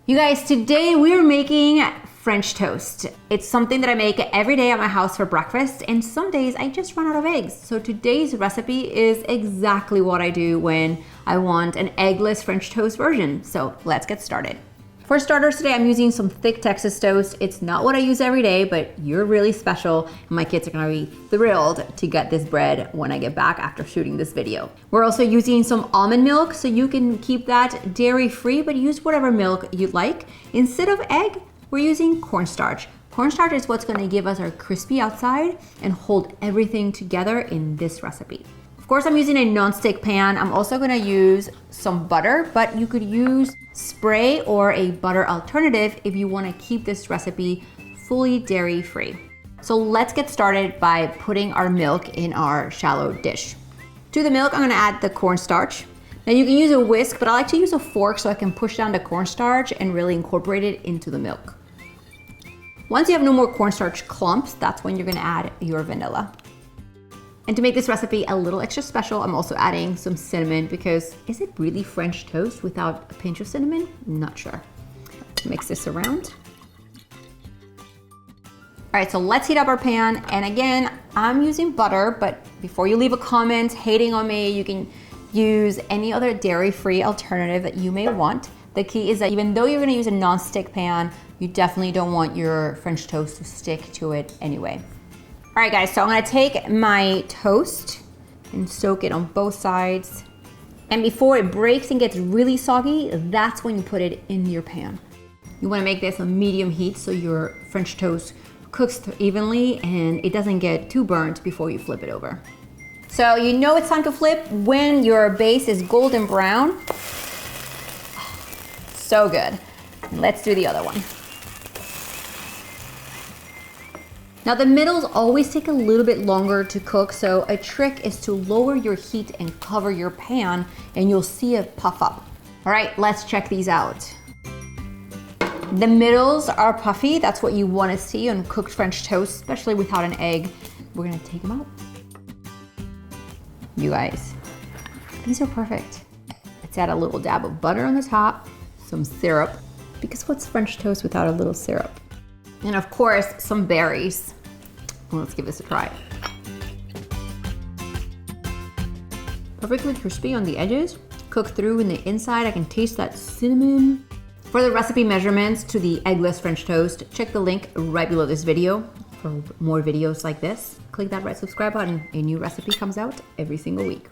You guys, today we're making French toast. It's something that I make every day at my house for breakfast, and some days I just run out of eggs. So today's recipe is exactly what I do when I want an eggless French toast version. So let's get started. For starters today, I'm using some thick Texas toast. It's not what I use every day, but you're really special. And my kids are gonna be thrilled to get this bread when I get back after shooting this video. We're also using some almond milk, so you can keep that dairy-free, but use whatever milk you like. Instead of egg, we're using cornstarch. Cornstarch is what's gonna give us our crispy outside and hold everything together in this recipe. Of course, I'm using a non-stick pan. I'm also gonna use some butter, but you could use spray or a butter alternative if you wanna keep this recipe fully dairy-free. So let's get started by putting our milk in our shallow dish. To the milk, I'm gonna add the cornstarch. Now you can use a whisk, but I like to use a fork so I can push down the cornstarch and really incorporate it into the milk. Once you have no more cornstarch clumps, that's when you're gonna add your vanilla. And to make this recipe a little extra special, I'm also adding some cinnamon because is it really French toast without a pinch of cinnamon? Not sure. Mix this around. All right, so let's heat up our pan. And again, I'm using butter, but before you leave a comment hating on me, you can use any other dairy-free alternative that you may want. The key is that even though you're gonna use a non-stick pan, you definitely don't want your French toast to stick to it anyway. All right guys, so I'm gonna take my toast and soak it on both sides. And before it breaks and gets really soggy, that's when you put it in your pan. You wanna make this a medium heat so your French toast cooks evenly and it doesn't get too burnt before you flip it over. So you know it's time to flip when your base is golden brown. So good. Let's do the other one. Now the middles always take a little bit longer to cook, so a trick is to lower your heat and cover your pan and you'll see it puff up. All right, let's check these out. The middles are puffy. That's what you want to see on cooked French toast, especially without an egg. We're gonna take them out. You guys, these are perfect. Let's add a little dab of butter on the top, some syrup, because what's French toast without a little syrup? And of course, some berries. Well, let's give this a try. Perfectly crispy on the edges, cooked through in the inside. I can taste that cinnamon. For the recipe measurements to the eggless French toast, check the link right below this video for more videos like this. Click that red subscribe button. A new recipe comes out every single week.